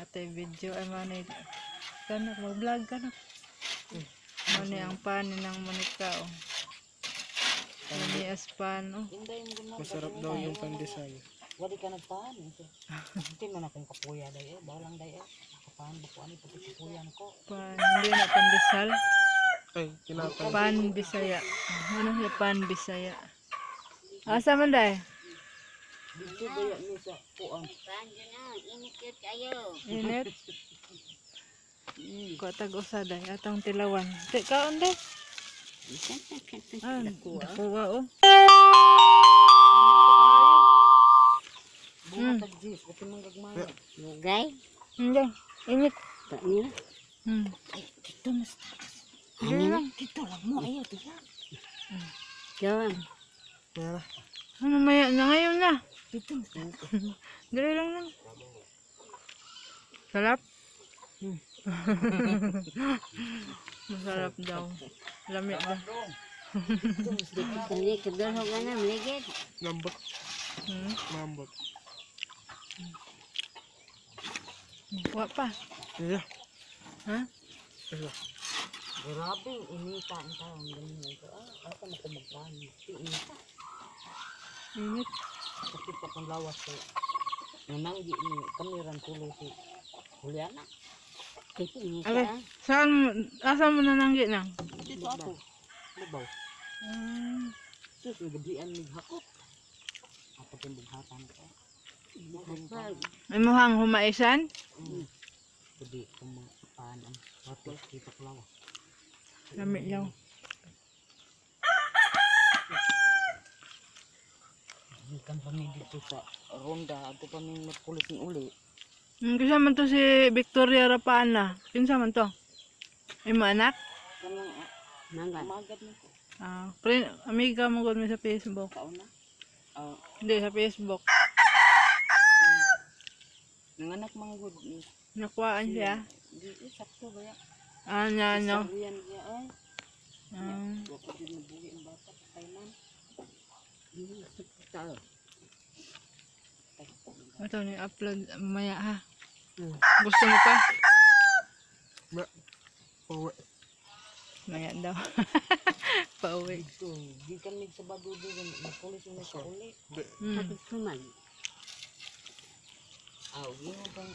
Ate video ay manay kanak mag-vlog kanak. Mani ang panin ng Monica oh. Mani aspan oh. Masarap daw yung pandesal. Wadi ka nagpahan. Hindi man akong kapuya dayo. Bawlang dayo. Kapahan ba ko ano pati kapuyan ko. Pan, hindi na pandesal. Ay, kinapay. Pan Bisaya. Ano siya pan Bisaya? Asa man day? Dito daya ni sa kuan. Init yun kayo. Init. Ko tag-usa day atong tilawan. Ti kaon day. Ah, kuha oh. Bunga tag-jis. Kasi manggagmaya. Lugay. Hindi. Init. Tak nila. Ay, dito mas. Hindi lang. Dito lang mo. Ayaw dito. Diyan. Yan. Ano maya na ngayon na? Dito mas. Dali lang lang. Sarap? Masarap daw. Lamig na. Hindi kedul ho na maligid. Lambot. Hmm? Mambot. Kuha pa. Iya. Ha? Iya. Grabe, inita ang taon. Ganyan ko. Ata na ko magpahan. Inita. Init. Kasi pa kung lawas ko. Nananggi ni kamiran tuloy si Juliana. Kasi ini Okay. ka. Saan mo, asan mo nananggi nang? Dito ako. Labaw. Sus, gabian ni hakot. Ako din bughatan ko. Kapag. Ay muhang humaisan? Gabi kung mapahan ang watis dito ko lawas. Lamig daw. Ikan kami dito sa ronda. Ato kami magpulis ng uli. Kinsa man to si Victoria Rapana? Kinsa man to? Imo anak? Kanang Mangga. magad nito. Ah, amiga mo gud mi sa Facebook. Kauna. Hindi sa Facebook. Nanganak mga good. Nakuhaan siya. Di sakto ba yan? Ah, no. Sariyan niya ay. Ah, Wako din nabuhi ang bata. Kailan? Tao. ito ni upload maya ha. Hmm. Gusto mo pa? Pauwi. Maya daw. Pauwi. Ito. Di kami sa badudo. Magpulis na sa uli. Hmm. Suman. Aw, yun bang